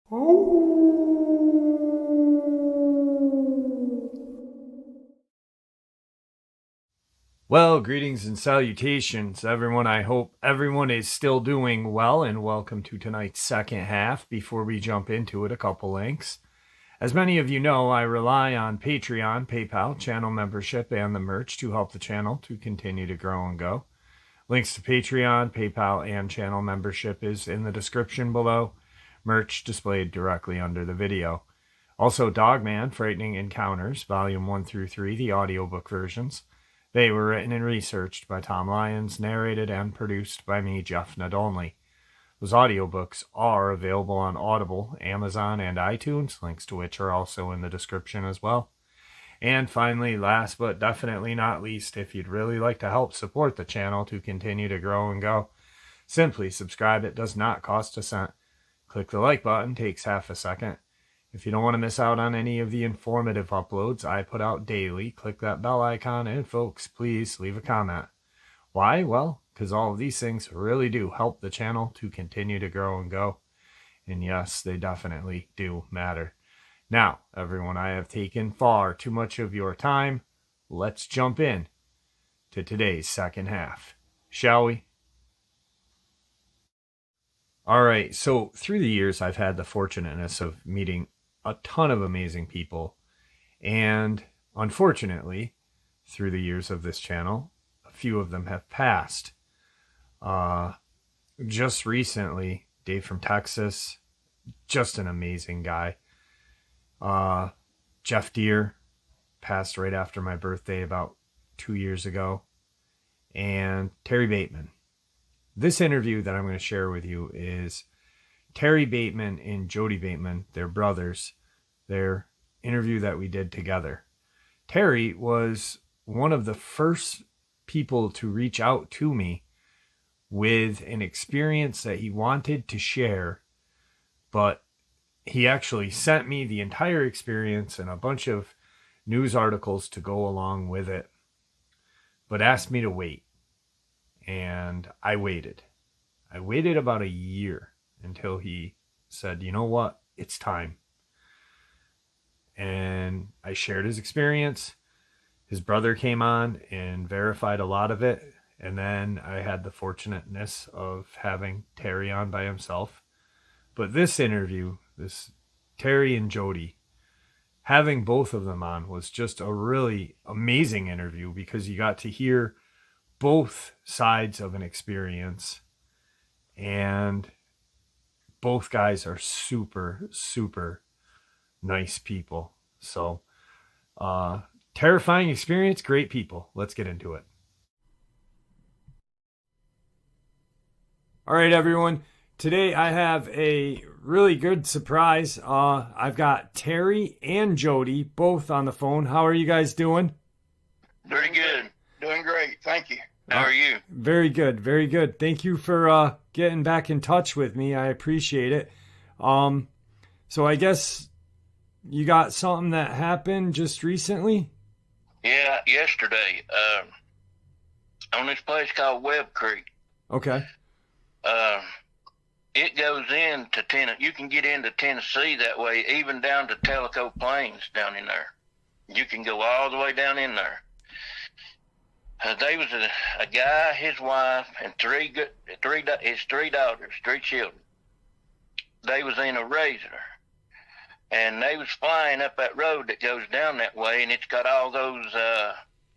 Well, greetings and salutations, everyone. I hope everyone is still doing well, and welcome to tonight's second half. Before we jump into it, a couple links. As many of you know, I rely on Patreon, PayPal, channel membership, and the merch to help the channel to continue to grow and go. Links to Patreon, PayPal, and channel membership is in the description below. Merch displayed directly under the video. Also, Dogman, Frightening Encounters, Volume 1 through 3, the audiobook versions. They were written and researched by Tom Lyons, narrated and produced by me, Jeff Nadolny. Those audiobooks are available on Audible, Amazon, and iTunes, links to which are also in the description as well. And finally, last but definitely not least, if you'd really like to help support the channel to continue to grow and go, simply subscribe. It does not cost a cent. Click the like button, takes half a second. If you don't want to miss out on any of the informative uploads I put out daily, click that bell icon, and folks, please leave a comment. Why? Well, because all of these things really do help the channel to continue to grow and go. And yes, they definitely do matter. Now, everyone, I have taken far too much of your time. Let's jump in to today's second half, shall we? All right, so through the years, I've had the fortunateness of meeting a ton of amazing people. And unfortunately, through the years of this channel, a few of them have passed. Just recently, Dave from Texas, just an amazing guy. Jeff Deere passed right after my birthday about 2 years ago. And Terry Bateman. This interview that I'm going to share with you is Terry Bateman and Jody Bateman, their brothers, their interview that we did together. Terry was one of the first people to reach out to me with an experience that he wanted to share, but he actually sent me the entire experience and a bunch of news articles to go along with it, but asked me to wait. And I waited. I waited about a year until he said, you know what, it's time. And I shared his experience. His brother came on and verified a lot of it. And then I had the fortunateness of having Terry on by himself. But this interview, this Terry and Jody, having both of them on was just a really amazing interview because you got to hear both sides of an experience, and both guys are super, super nice people. So, terrifying experience, great people. Let's get into it. All right, everyone. Today I have a really good surprise. I've got Terry and Jody both on the phone. How are you guys doing? Very good. Doing great. Thank you. How are you? Very good. Very good. Thank you for getting back in touch with me. I appreciate it. So I guess you got something that happened just recently? Yeah, yesterday. On this place called Webb Creek. Okay. It goes into Tennessee. You can get into Tennessee that way, even down to Tellico Plains down in there. You can go all the way down in there. There was a guy, his wife, and his three daughters, three children. They was in a Razor, and they was flying up that road that goes down that way, and it's got all those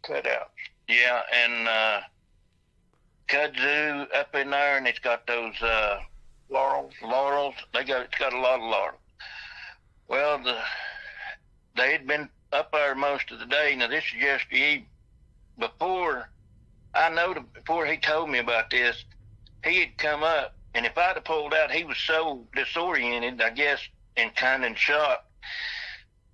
cutouts. Yeah, and Kudzu up in there, and it's got those laurels. It's got a lot of laurel. Well, they had been up there most of the day. Now this is yesterday. Before he told me about this, he had come up, and if I'd have pulled out, he was so disoriented, I guess, and kind of in shock.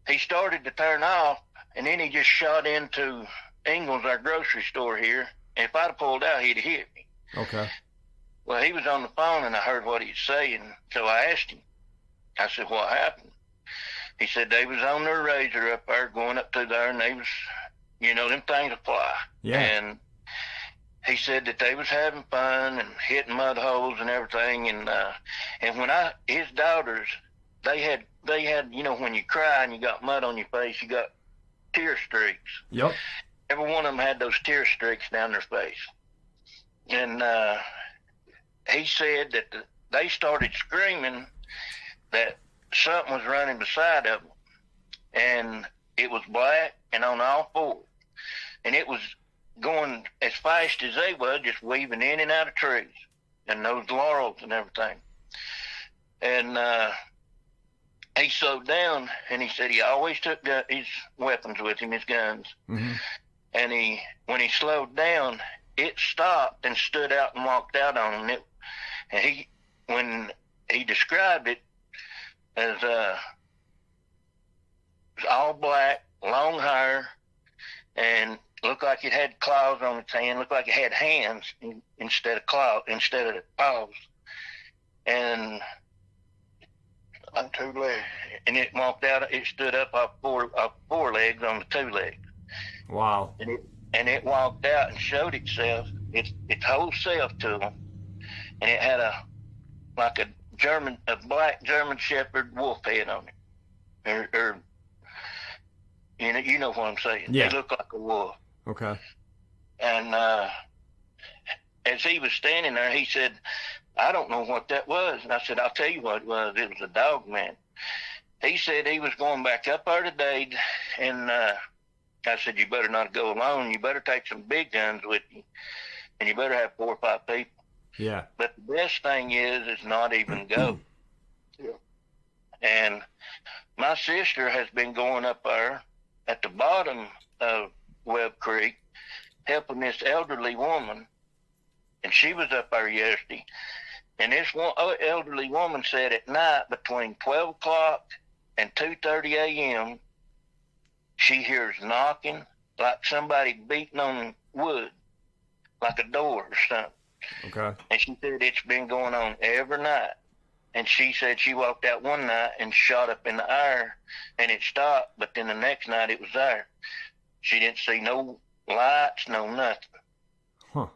He started to turn off, and then he just shot into Ingles, our grocery store here. And if I'd have pulled out, he'd have hit me. Okay. Well, he was on the phone, and I heard what he was saying, so I asked him. I said, what happened? He said they was on their Razor up there, going up through there, and they was, them things fly. Yeah. And he said that they was having fun and hitting mud holes and everything. And when his daughters, they had, you know, when you cry and you got mud on your face, you got tear streaks. Yep. Every one of them had those tear streaks down their face. And he said that they started screaming that something was running beside of them. And it was black and on all fours. And it was going as fast as they were, just weaving in and out of trees and those laurels and everything. And he slowed down, and he said he always took his weapons with him, his guns. Mm-hmm. And when he slowed down, it stopped and stood out and walked out on him. When he described it as all black, long hair, and looked like it had claws on its hand, looked like it had hands instead of claws, instead of paws. And on two legs. And it walked out, it stood up off four legs on the two legs. Wow. And it walked out and showed itself, its whole self to them. And it had a black German Shepherd wolf head on it. Or you know what I'm saying. Yeah. It looked like a wolf. Okay. And as he was standing there, he said, I don't know what that was. And I said, I'll tell you what it was. It was a Dogman. He said he was going back up there today, and I said, you better not go alone. You better take some big guns with you, and you better have 4 or 5 people. Yeah. But the best thing is not even go. Yeah. And my sister has been going up there at the bottom of Webb Creek, helping this elderly woman, and she was up there yesterday. And this one elderly woman said at night between 12 o'clock and 2:30 a.m., she hears knocking like somebody beating on wood, like a door or something. Okay. And she said it's been going on every night. And she said she walked out one night and shot up in the air, and it stopped, but then the next night it was there. She didn't see no lights, no nothing. Huh.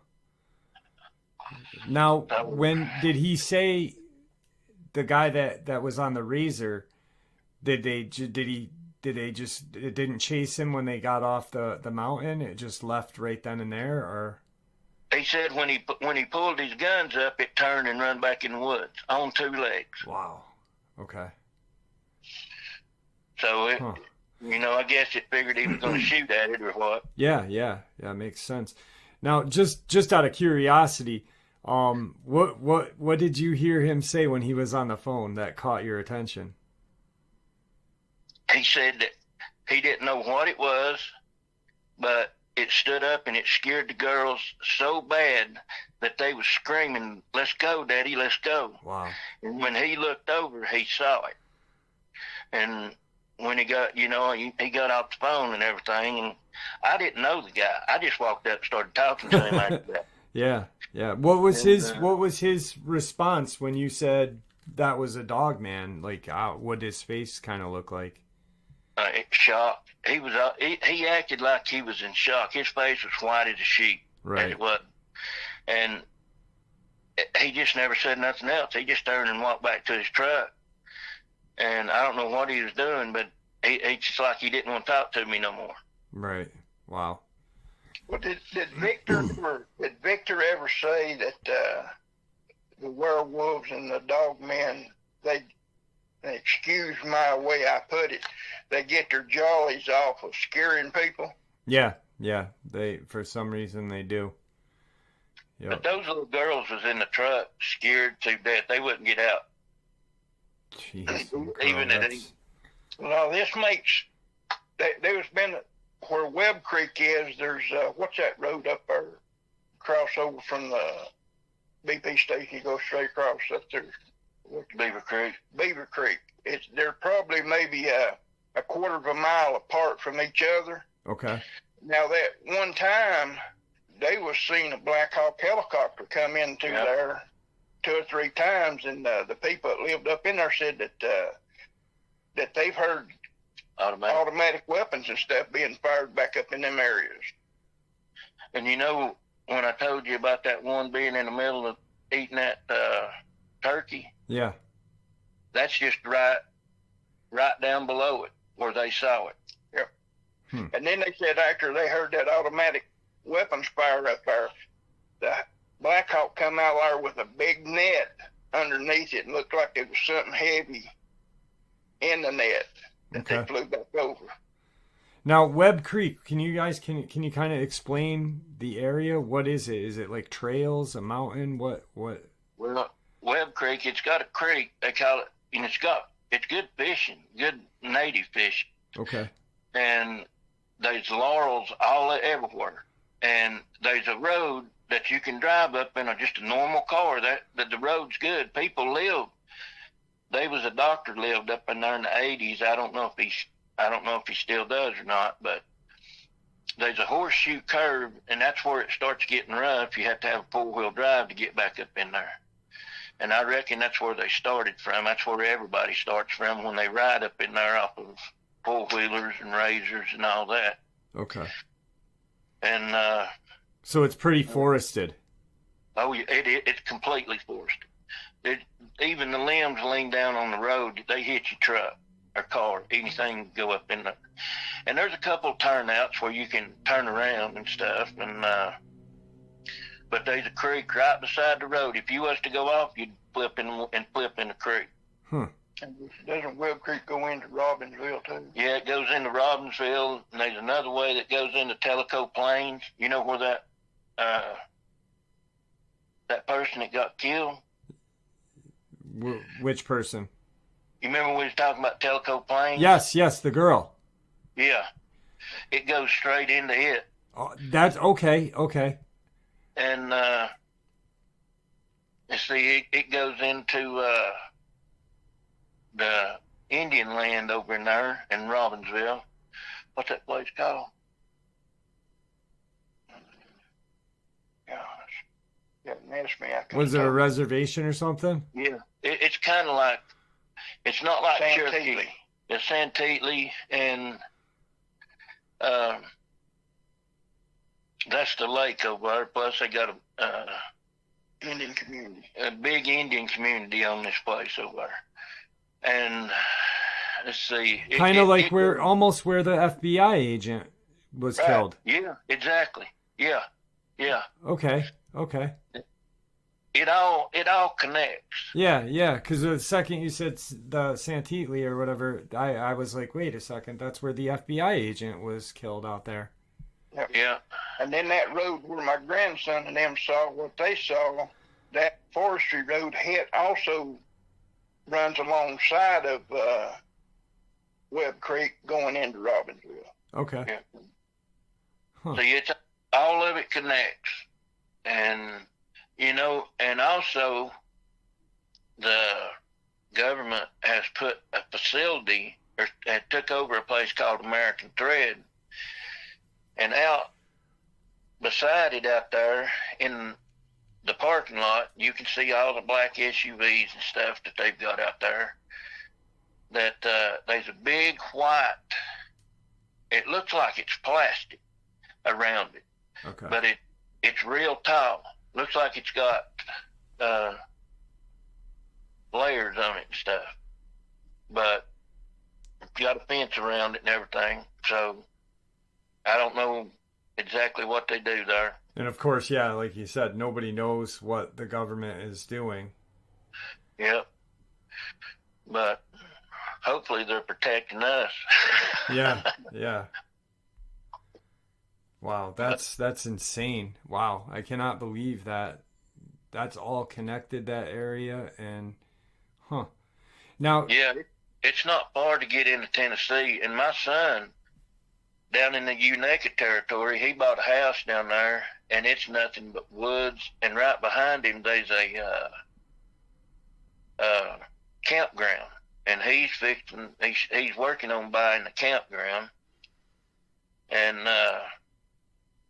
Now, when did he say, the guy that was on the Razor, it didn't chase him when they got off the mountain? It just left right then and there, or? He said when he pulled his guns up, it turned and run back in the woods on 2 legs. Wow. Okay. So I guess it figured he was going to shoot at it or what. Yeah, makes sense. Now, just out of curiosity, what did you hear him say when he was on the phone that caught your attention? He said that he didn't know what it was, but it stood up and it scared the girls so bad that they was screaming, "Let's go, Daddy, let's go." Wow. And when he looked over, he saw it. And when he got, he got off the phone and everything, and I didn't know the guy. I just walked up and started talking to him after that. Yeah. What was his response when you said that was a Dogman? Like, what did his face kind of look like? Shocked. He acted like he was in shock. His face was white as a sheet. Right. And it wasn't. And he just never said nothing else. He just turned and walked back to his truck. And I don't know what he was doing, but it's just like he didn't want to talk to me no more. Right. Wow. Well, did Victor ever say that the werewolves and the Dogmen, they excuse my way I put it, they get their jollies off of scaring people? Yeah. They, for some reason, they do. Yep. But those little girls was in the truck, scared to death. They wouldn't get out. Jeez, Even at Well, this makes, there's been, where Webb Creek is, there's, what's that road up there? Crossover from the BP station, you go straight across up there. Beaver Creek. Beaver Creek. They're probably maybe a quarter of a mile apart from each other. Okay. Now, that one time, they was seeing a Black Hawk helicopter come into there 2 or 3 times, and the people that lived up in there said that they've heard automatic weapons and stuff being fired back up in them areas. And when I told you about that one being in the middle of eating that turkey, yeah, that's just right right down below it where they saw it. Yep. And then they said after they heard that automatic weapons fire up there, the Black Hawk come out there with a big net underneath it and looked like there was something heavy in the net that they flew back over. Now, Webb Creek, can you kind of explain the area? What is it? Is it like trails, a mountain? What? Well, Webb Creek, it's got a creek, they call it, and it's good fishing, good native fishing. Okay. And there's laurels everywhere. And there's a road that you can drive up in just a normal car. That the road's good. People live. There was a doctor lived up in there in the 80s. I don't know if he still does or not, but there's a horseshoe curve, and that's where it starts getting rough. You have to have a four-wheel drive to get back up in there. And I reckon that's where they started from. That's where everybody starts from when they ride up in there off of four-wheelers and razors and all that. Okay. And so it's pretty forested. Oh, it's completely forested. Even the limbs lean down on the road. They hit your truck or car, anything go up in there. And there's a couple turnouts where you can turn around and stuff. And but there's a creek right beside the road. If you was to go off, you'd flip in the creek. And doesn't Webb Creek go into Robbinsville too? Yeah, it goes into Robbinsville, and there's another way that goes into Tellico Plains. You know where that person that got killed? Which person? You remember we was talking about Tellico Plains? Yes, the girl. Yeah, it goes straight into it. Oh, that's okay. And let's see, it goes into the Indian land over in there in Robbinsville. What's that place called? Gosh, ask me. Was it a reservation or something? Yeah, it's kind of like, it's not like Cherokee. It's Santeetly, and that's the lake over there. Plus, they got a Indian community, a big Indian community on this place over there. And let's see, kind of like almost where the FBI agent was killed. Yeah, exactly. Yeah. Okay. It all connects. Yeah. Because the second you said the Santeetly or whatever, I was like, wait a second, that's where the FBI agent was killed out there. Yep. Yeah. And then that road where my grandson and them saw what they saw, that forestry road also runs alongside of Webb Creek going into Robbinsville. Okay. Yeah. See, it's all of it connects, and and also the government has put a facility or took over a place called American Thread, and out beside it out there in the parking lot, you can see all the black SUVs and stuff that they've got out there. That there's a big white, it looks like it's plastic around it. Okay. But it's real tall. Looks like it's got layers on it and stuff. But it's got a fence around it and everything. So I don't know exactly what they do there. And of course, yeah, like you said, nobody knows what the government is doing. Yep. But hopefully they're protecting us. Yeah. Wow, that's insane. Wow, I cannot believe that. That's all connected, that area, and now. Yeah, it's not far to get into Tennessee, and my son down in the Unexplained territory, he bought a house down there, and it's nothing but woods, and right behind him there's a campground, and he's working on buying the campground, and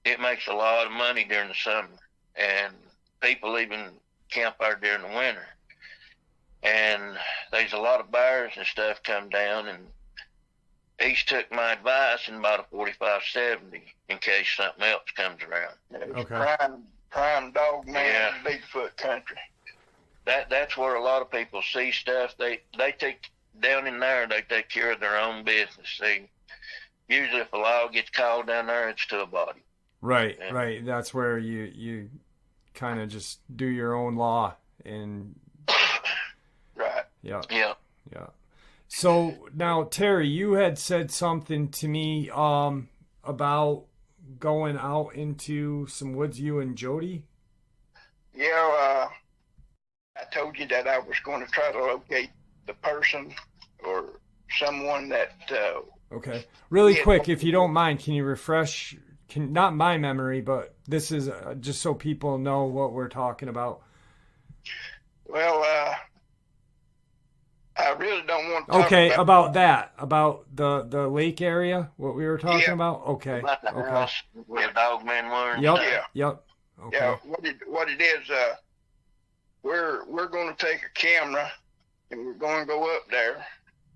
it makes a lot of money during the summer, and people even camp there during the winter, and there's a lot of bears and stuff come down, and he's took my advice and bought a 4570 in case something else comes around. Okay. Prime Dogman, Bigfoot country. That's where a lot of people see stuff. They take down in there, they take care of their own business. Usually if a law gets called down there, it's to a body. Right, right. That's where you kind of just do your own law and Right. yeah. Yeah. Yeah. So now, Terry, you had said something to me about going out into some woods, you and Jody. Yeah, I told you that I was going to try to locate the person or someone that. Okay. Really quick, if you don't mind, can you refresh? Not my memory, but this is just so people know what we're talking about. Well, I really don't want to talk Okay, about that, about the lake area, what we were talking Yeah. about. Okay. About the Okay. house where Dogman were. and Yep. stuff. Yeah. Yep. Okay. Yeah, what it is, we're going to take a camera and we're going to go up there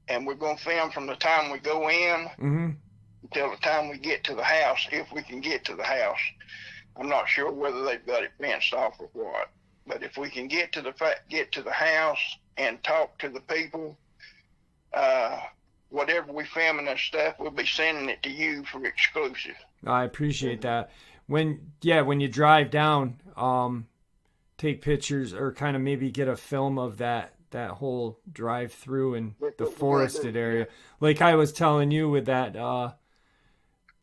and we're going to film from the time we go in Mm-hmm. until the time we get to the house, if we can get to the house. I'm not sure whether they've got it fenced off or what, but if we can get to the house and talk to the people, whatever we filming and stuff, we'll be sending it to you for exclusive. I appreciate that. When you drive down, take pictures or kind of maybe get a film of that whole drive through and the forested area. Like I was telling you with that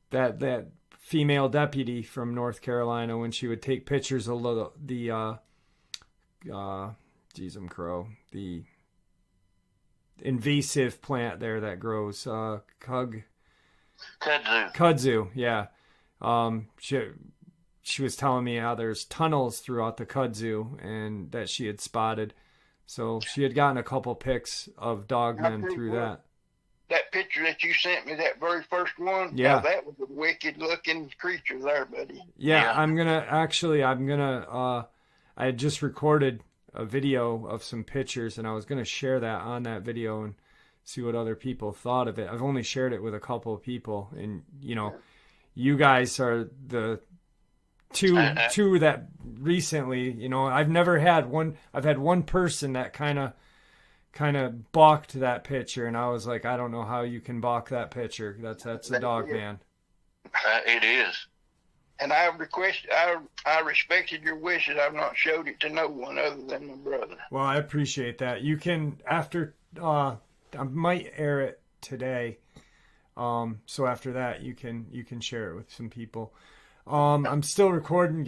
that female deputy from North Carolina when she would take pictures of the invasive plant there that grows Kudzu, yeah. She was telling me how there's tunnels throughout the Kudzu and that she had spotted. So she had gotten a couple pics of Dogman through that. That picture that you sent me, that very first one, Yeah. now that was a wicked looking creature there, buddy. Yeah, Yeah. I had just recorded a video of some pictures and I was going to share that on that video and see what other people thought of it. I've only shared it with a couple of people and, you guys are the two that recently, I've had one person that kind of balked that picture and I was like, I don't know how you can balk that picture. That's a Dogman. It is. And I respected your wishes. I've not showed it to no one other than my brother. Well, I appreciate that. You can I might air it today. So after that you can share it with some people. I'm still recording.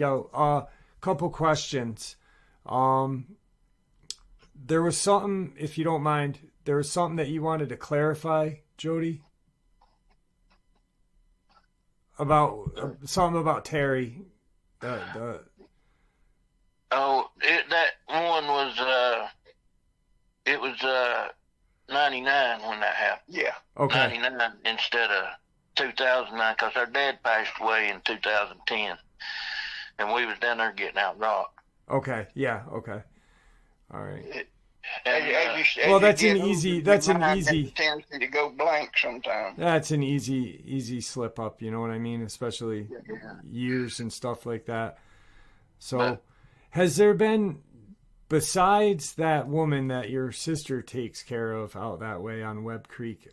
Couple questions. There was something, if you don't mind, there was something that you wanted to clarify, Jody, about something about Terry. That one was it was 99 when that happened. Yeah. Okay. 99 instead of 2009 because our dad passed away in 2010 and we was down there getting out rock. Okay. Yeah. Okay. All right. Well, that's an easy tendency to go blank sometimes. That's an easy slip up, you know what I mean? Especially years and stuff like that. So has there been, besides that woman that your sister takes care of out that way on Webb Creek,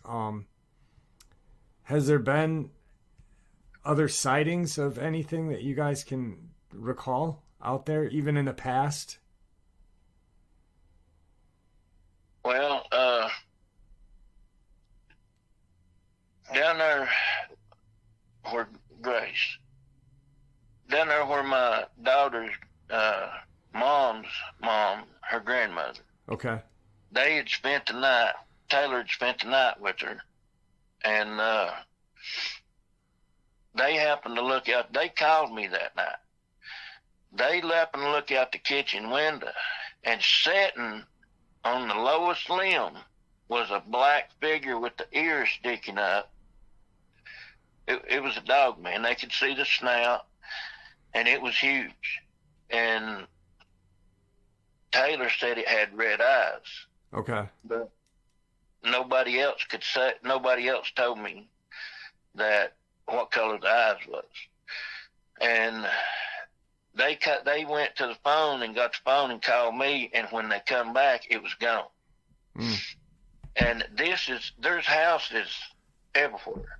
has there been other sightings of anything that you guys can recall out there, even in the past? Well, down there where Grace, down there where my daughter's mom's mom, her grandmother. Okay. They had spent the night. Taylor had spent the night with her, and they happened to look out. They called me that night. They happened to look out the kitchen window, and sitting on the lowest limb was a black figure with the ears sticking up. It was a Dogman. They could see the snout, and it was huge. And Taylor said it had red eyes. Okay. But nobody else told me that what color the eyes was. And they went to the phone and got the phone and called me, and when they come back, it was gone. And there's houses everywhere.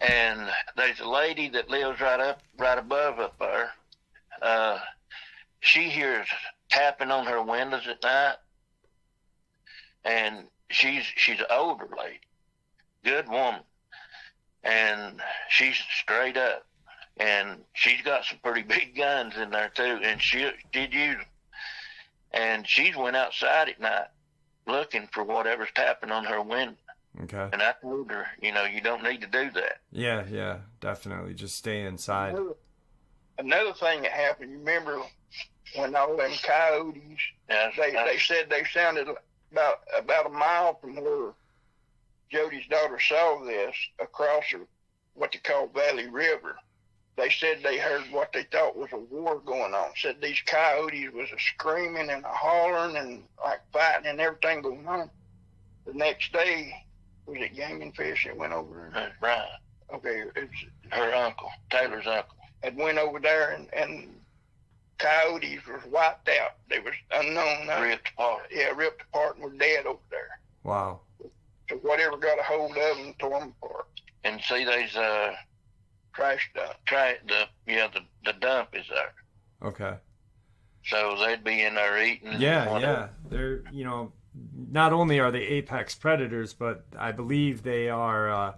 And there's a lady that lives right above up there. She hears tapping on her windows at night. And she's an older lady, good woman. And she's straight up. And she's got some pretty big guns in there too, and she'd use them. And she's went outside at night looking for whatever's tapping on her window. Okay. And I told her, you don't need to do that. Yeah, definitely. Just stay inside. Another thing that happened, you remember when all them coyotes, they said they sounded about a mile from where Jody's daughter saw this across what they call Valley River. They said they heard what they thought was a war going on. Said these coyotes was a screaming and a hollering and like fighting and everything going on. The next day, was it Game and Fish that went over there? Right. Okay, it's her uncle, Taylor's uncle. Had went over there and coyotes was wiped out. They was unknown. Ripped apart. Yeah, ripped apart and were dead over there. Wow. So whatever got a hold of them tore them apart. And see, there's trash dump. The dump is there. Okay. So they'd be in there eating. Yeah. They're, not only are they apex predators, but I believe they are,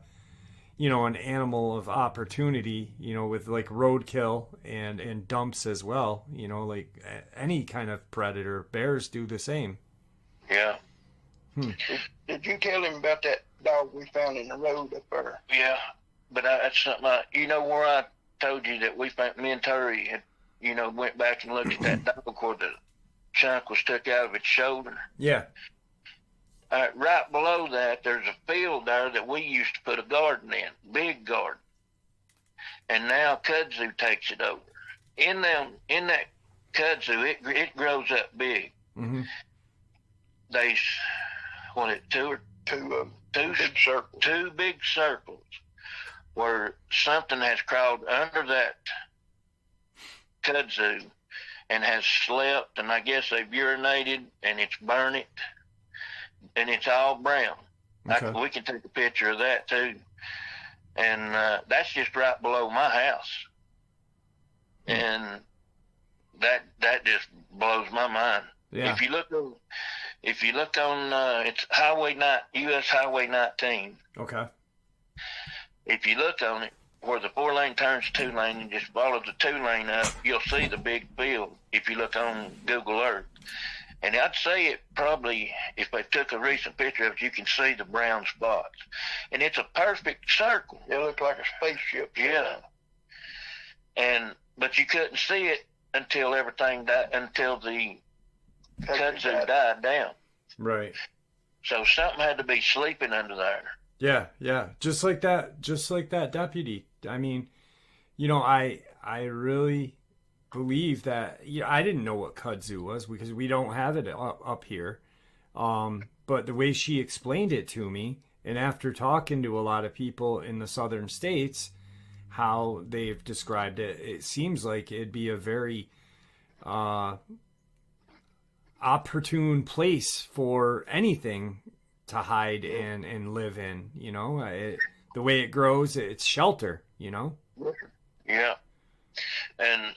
an animal of opportunity, with like roadkill and dumps as well, like any kind of predator. Bears do the same. Yeah. Did you tell him about that dog we found in the road up there? Yeah, but that's something where I told you that me and Terry had, went back and looked at that dog where the chunk was took out of its shoulder. Yeah. Right below that, there's a field there that we used to put a garden in, big garden. And now Kudzu takes it over. In that Kudzu, it grows up big. Mm-hmm. There's two big circles where something has crawled under that Kudzu and has slept, and I guess they've urinated and it's burnt it, and it's all brown. Okay. We can take a picture of that too. And that's just right below my house. And that just blows my mind. Yeah. If you look on it's US Highway 19. Okay. If you look on it, where the 4-lane turns 2-lane and just follow the 2-lane up, you'll see the big field if you look on Google Earth. And I'd say it probably, if they took a recent picture of it, you can see the brown spots. And it's a perfect circle. It looked like a spaceship. Yeah. But you couldn't see it until the Kudzu died down. Right. So something had to be sleeping under there. Yeah. Just like that deputy. I mean, I really believe that, I didn't know what kudzu was because we don't have it up here. But the way she explained it to me, and after talking to a lot of people in the southern states, how they've described it, it seems like it'd be a very opportune place for anything to hide and live in. The way it grows, it's shelter. Yeah. And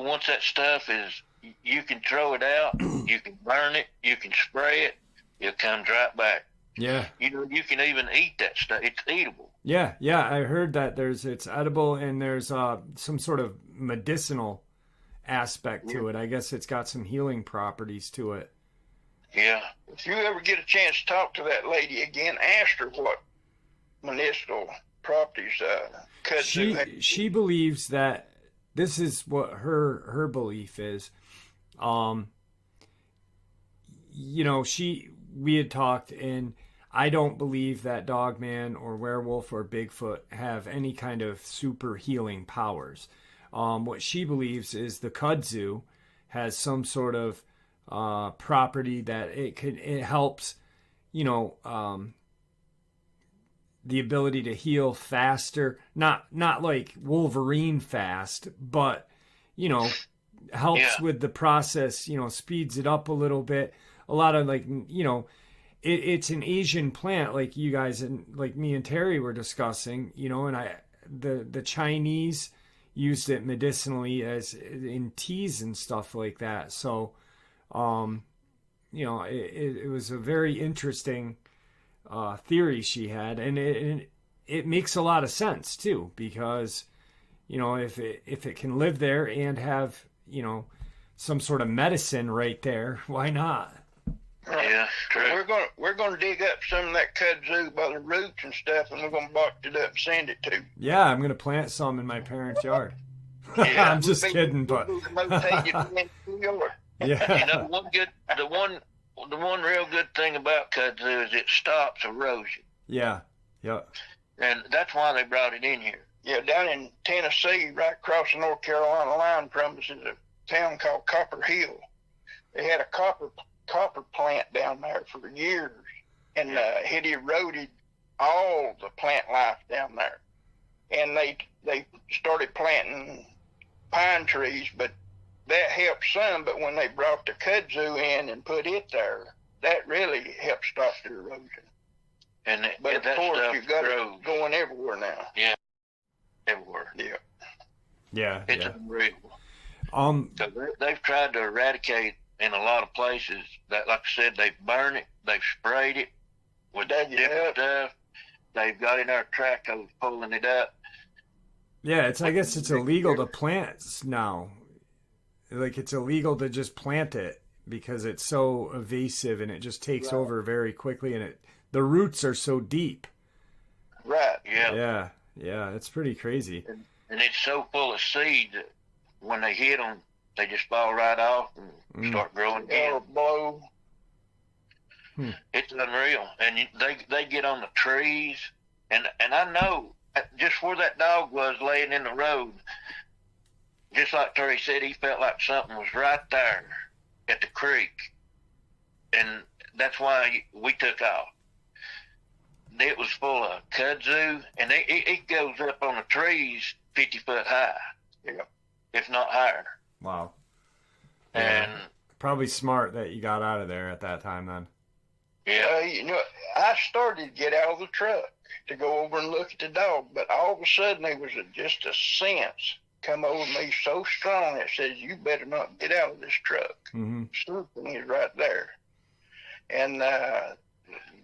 once that stuff is, you can throw it out, you can burn it, you can spray it, it comes right back. Yeah. You can even eat that stuff. It's eatable. Yeah. I heard that it's edible and there's some sort of medicinal aspect to it. I guess it's got some healing properties to it. Yeah. If you ever get a chance to talk to that lady again, ask her what medicinal properties kudzu has. She believes that this is what her belief is. We had talked, and I don't believe that Dogman or Werewolf or Bigfoot have any kind of super healing powers. What she believes is the kudzu has some sort of property that it helps, the ability to heal faster, not like Wolverine fast, but helps with the process, speeds it up a little bit. a lot of like, you know, it's an Asian plant, like you guys and like me and Terry were discussing, you know, and the Chinese used it medicinally as in teas and stuff like that. So, you know, it was a very interesting theory she had, and it makes a lot of sense too, because, you know, if it can live there and have, you know, some sort of medicine right there, why not? Yeah, true. We're gonna dig up some of that kudzu by the roots and stuff, and we're gonna box it up and send it to. Yeah, I'm gonna plant some in my parents' yard. Yeah. I'm just kidding, but yeah. You know, the one real good thing about kudzu is it stops erosion, yeah, yeah, and that's why they brought it in here. Yeah, down in Tennessee, right across the North Carolina line from us, is a town called Copper Hill. They had a copper plant down there for years, and it had eroded all the plant life down there. And they started planting pine trees, but that helped some. But when they brought the kudzu in and put it there, that really helped stop the erosion. But of course, you got it going everywhere now. Yeah, everywhere. yeah. It's unreal. So they've tried to eradicate in a lot of places. That, like I said, they've burned it, they've sprayed it with different stuff. They've got in our track hose pulling it up. yeah, I guess it's illegal to plant now. Like, it's illegal to just plant it because it's so evasive and it just takes over very quickly, and the roots are so deep. Right. Yeah. Yeah, it's pretty crazy. And it's so full of seed that when they hit them, they just fall right off and start growing again. Or blow. It's unreal. And they get on the trees. And I know just where that dog was laying in the road, just like Terry said, he felt like something was right there at the creek. And that's why we took off. It was full of kudzu, and it goes up on the trees 50 foot high, if not higher. Wow. And probably smart that you got out of there at that time then. Yeah. You know, I started to get out of the truck to go over and look at the dog, but all of a sudden there was just a sense come over me so strong that says, you better not get out of this truck. Something is right there. And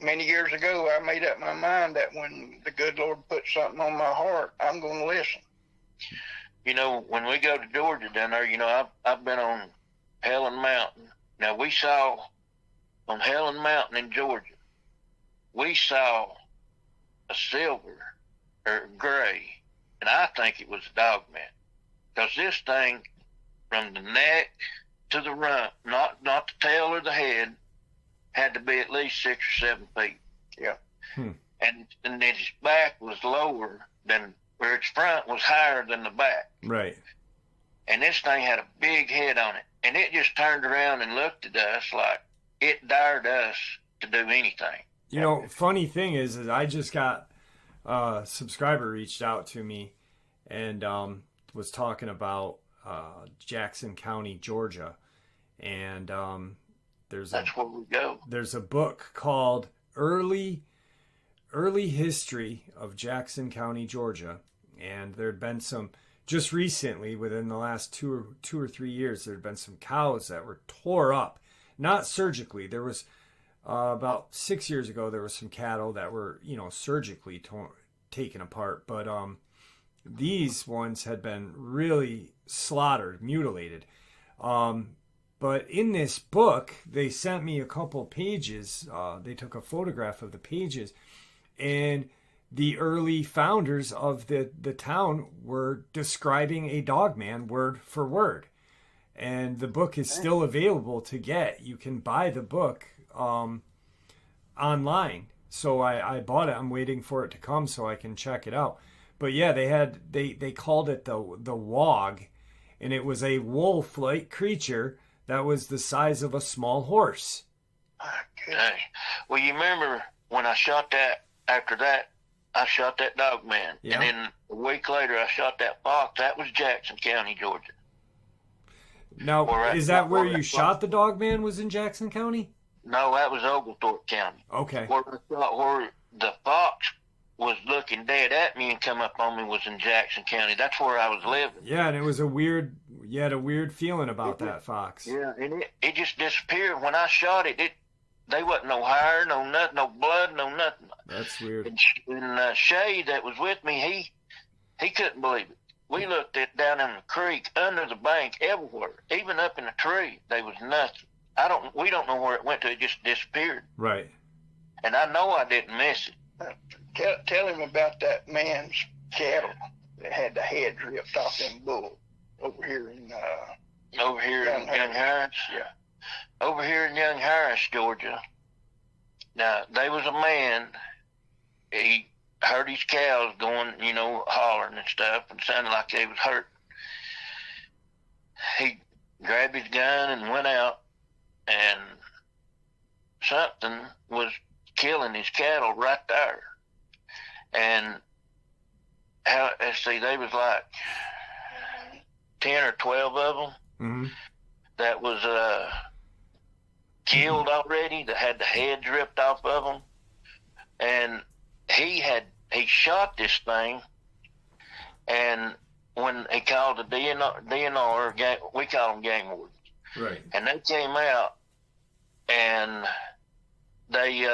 many years ago, I made up my mind that when the good Lord puts something on my heart, I'm going to listen. You know, when we go to Georgia down there, you know, I've been on Helen Mountain. Now, we saw on Helen Mountain in Georgia, we saw a silver or gray, and I think it was a Dogman, because this thing, from the neck to the rump, not the tail or the head, had to be at least 6 or 7 feet. Yeah. And its back was lower than, where its front was higher than the back. Right. And this thing had a big head on it. And it just turned around and looked at us like it dared us to do anything. You know, funny thing is I just got a subscriber reached out to me and was talking about Jackson County, Georgia. And that's where we go. There's a book called Early History of Jackson County, Georgia. And there had been some, just recently, within the last two or 3 years, there had been some cows that were tore up. Not surgically. There was, about 6 years ago, there was some cattle that were, you know, surgically taken apart. But these ones had been really slaughtered, mutilated. But in this book, they sent me a couple pages. They took a photograph of the pages. And the early founders of the town were describing a Dogman word for word. And the book is still available to get. You can buy the book online. So I bought it. I'm waiting for it to come so I can check it out. But yeah, they called it the Wog. And it was a wolf-like creature that was the size of a small horse. Okay. Well, you remember when I shot that, after that, I shot that Dogman. Yeah. And then a week later, I shot that fox. That was Jackson County, Georgia. Now, is that where you shot the Dogman, was in Jackson County? No, that was Oglethorpe County. Okay. Where the fox was looking dead at me and come up on me was in Jackson County. That's where I was living. Yeah, and it was you had a weird feeling about that fox. Yeah, and it just disappeared. When I shot it, they wasn't no hair, no nothing, no blood, no nothing. That's weird. And Shay that was with me, he couldn't believe it. We looked at down in the creek, under the bank, everywhere, even up in the tree. There was nothing. We don't know where it went to. It just disappeared. Right. And I know I didn't miss it. Tell him about that man's cattle that had the heads ripped off them bulls over here in Young Harris. Yeah. Over here in Young Harris, Georgia. Now, there was a man, he heard his cows going, hollering and stuff, and sounded like they was hurt. He grabbed his gun and went out, and something was killing his cattle right there. And they was like 10 or 12 of them Mm-hmm. that was killed already, that had the heads ripped off of them. And he shot this thing, and when he called the DNR, we call them game wardens. Right. And they came out, and they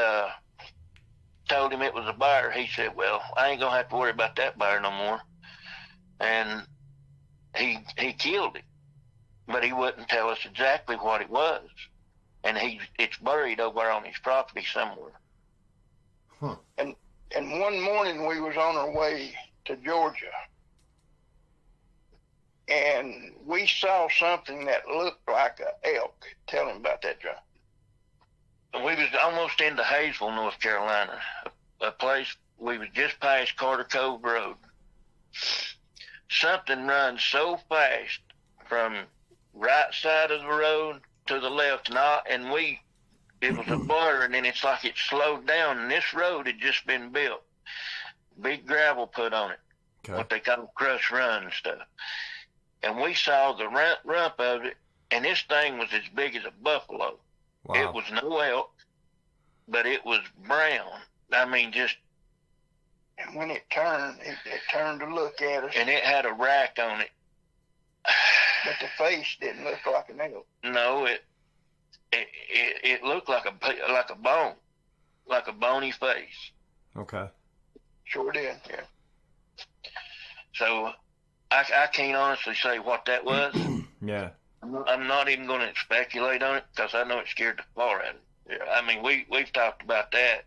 told him it was a bear. He said, well, I ain't going to have to worry about that bear no more. And he killed it, but he wouldn't tell us exactly what it was. And it's buried over on his property somewhere. Huh. And one morning we was on our way to Georgia, and we saw something that looked like an elk. Tell him about that, John. We was almost into Hayesville, North Carolina, a place we was just past Carter Cove Road. Something runs so fast from right side of the road to the left, and it was a blur, and then it's like it slowed down, and this road had just been built. Big gravel put on it, Okay. what they call crush run and stuff. And we saw the rump of it, and this thing was as big as a buffalo. Wow. It was no elk, but it was brown. I mean, just... And when it turned to look at us. And it had a rack on it. But the face didn't look like an elk. No, it looked like a bone, like a bony face. Okay. Sure did, yeah. So I can't honestly say what that was. Yeah. I'm not even going to speculate on it because I know it scared the floor out of it. Yeah, I mean, we've talked about that,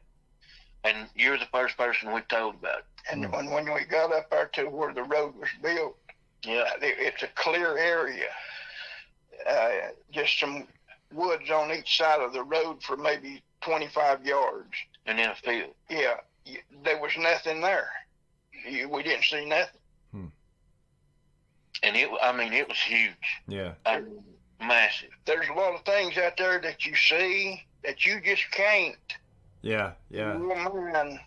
and you're the first person we've told about it. And when we got up there to where the road was built, Yeah, it's a clear area. Just some woods on each side of the road for maybe 25 yards. and in a field. Yeah, there was nothing there. We didn't see nothing. And it was huge. Yeah. Massive. There's a lot of things out there that you see that you just can't. Yeah. Yeah. Your mind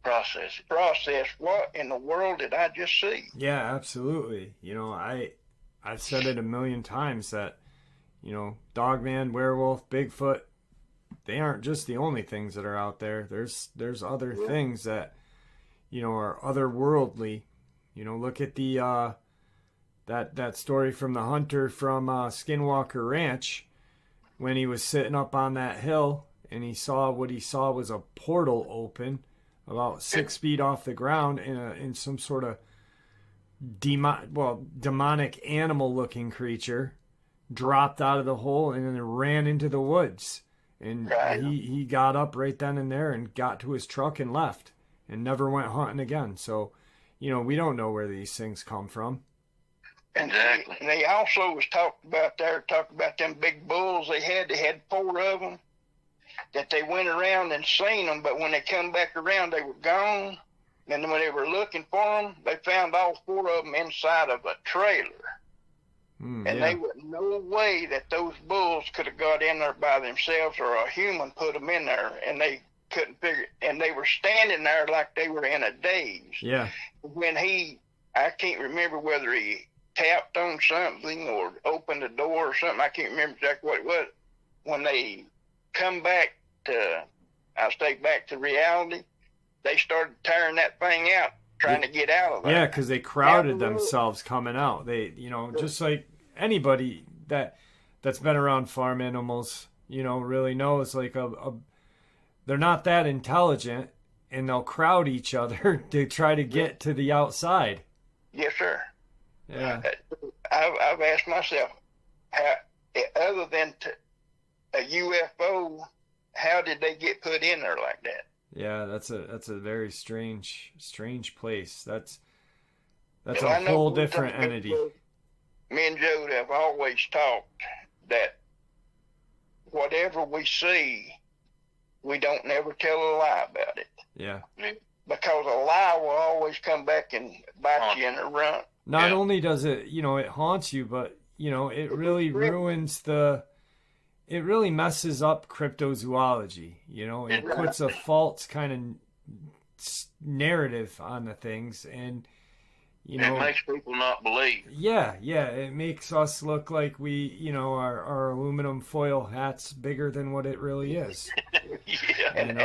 Process it. process. What in the world did I just see? Yeah, absolutely. I've said it a million times that, Dogman, werewolf, Bigfoot, they aren't just the only things that are out there. There's other things that, are otherworldly. Look at the that story from the hunter from Skinwalker Ranch when he was sitting up on that hill and he saw was a portal open about 6 feet off the ground in some sort of demonic animal looking creature dropped out of the hole and then ran into the woods. And he got up right then and there and got to his truck and left and never went hunting again. So, we don't know where these things come from. And Exactly. they also was talked about them big bulls they had. They had 4 of them that they went around and seen them, but when they come back around, they were gone. And then when they were looking for them, they found all 4 of them inside of a trailer. And they was no way that those bulls could have got in there by themselves or a human put them in there, and they couldn't figure it. And they were standing there like they were in a daze. Yeah. When I can't remember whether he tapped on something or opened the door or something. I can't remember exactly what it was. When they come back to, I say back to reality, they started tearing that thing out, trying to get out of there. Yeah, because they crowded themselves coming out. They, just like anybody that's been around farm animals, really knows, like they're not that intelligent, and they'll crowd each other to try to get to the outside. Yes, sir. Yeah. I've asked myself, how, other than a UFO, how did they get put in there like that? Yeah, that's a very strange place. That's And a whole different entity. Me and Joe have always talked that whatever we see, we don't never tell a lie about it. Yeah. Because a lie will always come back and bite you in the rump. Not only does it, it haunts you, but, it really ruins it really messes up cryptozoology. It puts a false kind of narrative on the things, and it makes people not believe. Yeah, it makes us look like we, our aluminum foil hat's bigger than what it really is. And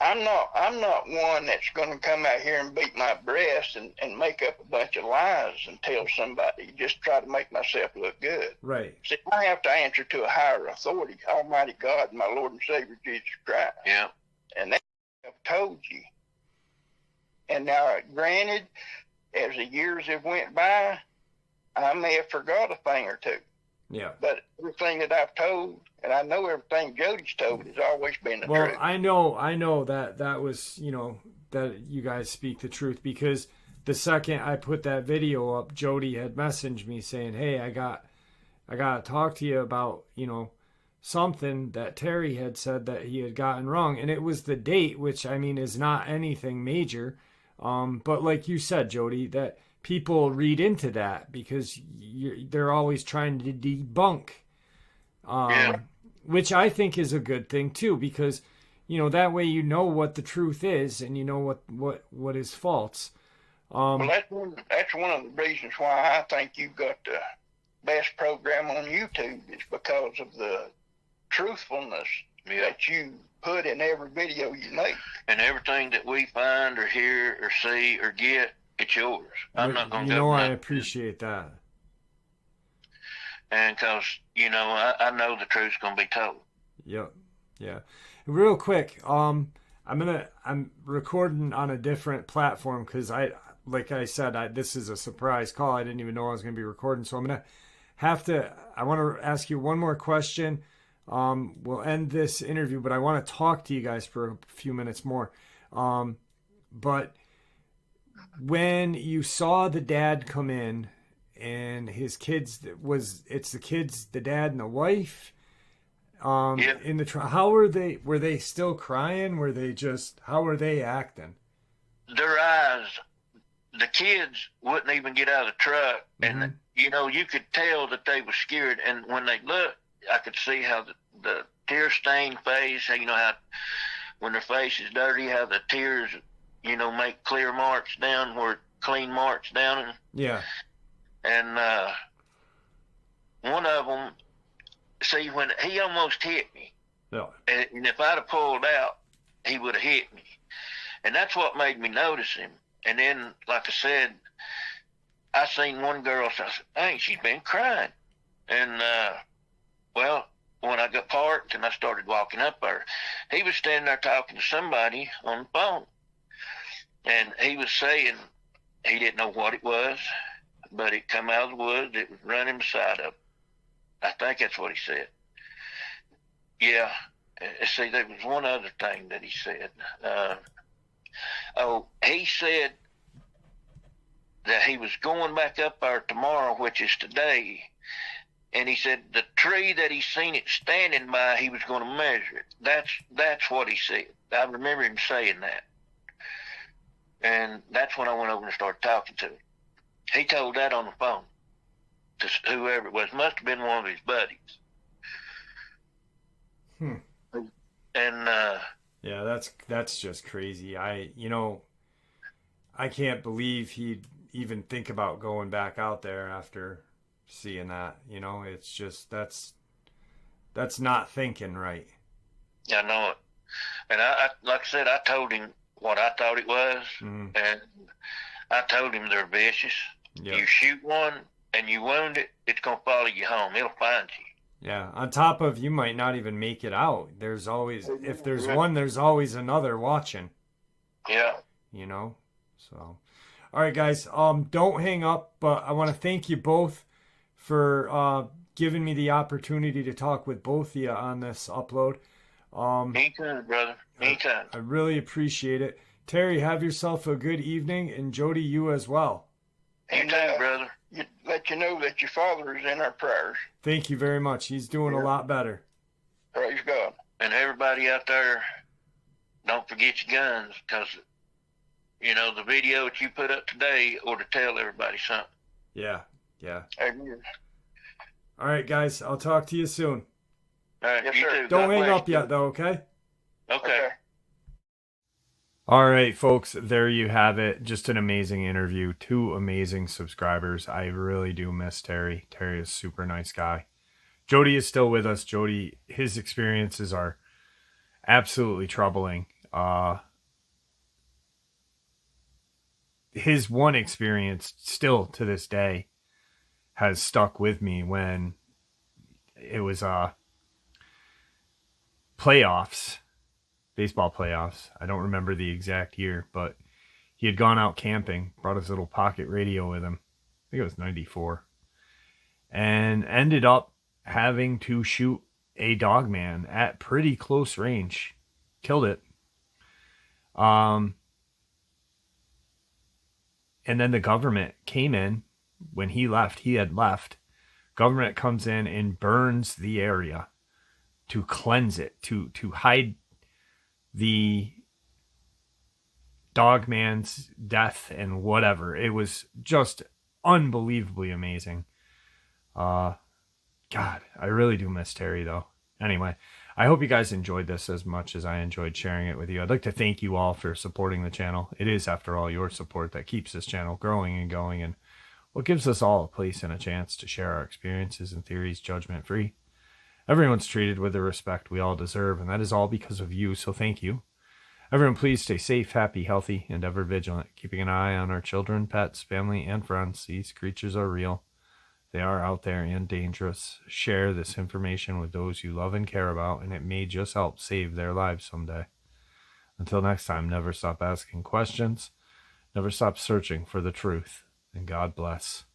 I'm not one that's going to come out here and beat my breast and make up a bunch of lies and tell somebody, just try to make myself look good. Right. See, I have to answer to a higher authority, Almighty God, my Lord and Savior Jesus Christ. Yeah. And that I've told you. And now, granted, as the years have went by, I may have forgot a thing or two. Yeah. But everything that I've told, and I know everything Jody's told, has always been the truth. Well, I know that was, that you guys speak the truth, because the second I put that video up, Jody had messaged me saying, "Hey, I got to talk to you about, something that Terry had said that he had gotten wrong." And it was the date, which, I mean, is not anything major. But like you said, Jody, that people read into that because they're always trying to debunk, which I think is a good thing too, because, that way what the truth is and what is false. Well, that's one of the reasons why I think you've got the best program on YouTube, is because of the truthfulness that you put in every video you make. And everything that we find or hear or see or get, it's yours. I'm not going to go. I appreciate that. And because, I know the truth's going to be told. Yep. Yeah. Real quick, I'm recording on a different platform because like I said, this is a surprise call. I didn't even know I was going to be recording. So I'm going to I want to ask you one more question. We'll end this interview, but I want to talk to you guys for a few minutes more. But when you saw the dad come in and his kids, it's the kids, the dad and the wife, in the how were they still crying? How were they acting? Their eyes, the kids wouldn't even get out of the truck. Mm-hmm. And, you could tell that they were scared. And when they looked, I could see how the tear-stained face, how when their face is dirty, how the tears, make clear marks down where clean marks down. Yeah. And one of them, see, when he almost hit me, and if I'd have pulled out, he would have hit me. And that's what made me notice him. And then, like I said, I seen one girl, so I said, "Dang, she's been crying." And, well, when I got parked and I started walking up there, he was standing there talking to somebody on the phone. And he was saying he didn't know what it was, but it come out of the woods. It was running beside of him. I think that's what he said. Yeah. See, there was one other thing that he said. He said that he was going back up there tomorrow, which is today, and he said the tree that he seen it standing by, he was going to measure it. That's what he said. I remember him saying that. And that's when I went over and started talking to him. He told that on the phone to whoever it was. Must have been one of his buddies. And yeah, that's just crazy. I can't believe he'd even think about going back out there after seeing that. It's just that's not thinking right. I know it. And I like I said, I told him what I thought it was, Mm-hmm. and I told him they're vicious. Yep. You shoot one and you wound it, it's gonna follow you home. It'll find you. Yeah. On top of, you might not even make it out. There's always, if there's one, there's always another watching. Yeah. You know. So, all right, guys. Don't hang up. But I want to thank you both for giving me the opportunity to talk with both of you on this upload. Anytime, brother. Anytime. I really appreciate it. Terry, have yourself a good evening, and Jody, you as well. Anytime, brother. Let you know that your father is in our prayers. Thank you very much. He's doing a lot better. Praise God. And everybody out there, don't forget your guns, because, you know, the video that you put up today ought to tell everybody something. Yeah. Amen. All right, guys. I'll talk to you soon. All right, Yes, you sir. too. Don't God hang bless up yet, though, okay? you. Okay. All right, folks, there you have it. Just an amazing interview. 2 amazing subscribers. I really do miss Terry. Terry is a super nice guy. Jody is still with us. Jody, his experiences are absolutely troubling. His one experience still to this day has stuck with me when it was playoffs. Baseball playoffs. I don't remember the exact year, but he had gone out camping, brought his little pocket radio with him. I think it was 94. And ended up having to shoot a Dogman at pretty close range. Killed it. And then the government came in when he left. He had left. Government comes in and burns the area to cleanse it, to hide the Dogman's death and whatever. It was just unbelievably amazing. God, I really do miss Terry, though. Anyway, I hope you guys enjoyed this as much as I enjoyed sharing it with you. I'd like to thank you all for supporting the channel. It is, after all, your support that keeps this channel growing and going, and what gives us all a place and a chance to share our experiences and theories judgment-free. Everyone's treated with the respect we all deserve, and that is all because of you, so thank you. Everyone, please stay safe, happy, healthy, and ever vigilant, keeping an eye on our children, pets, family, and friends. These creatures are real. They are out there and dangerous. Share this information with those you love and care about, and it may just help save their lives someday. Until next time, never stop asking questions, never stop searching for the truth, and God bless.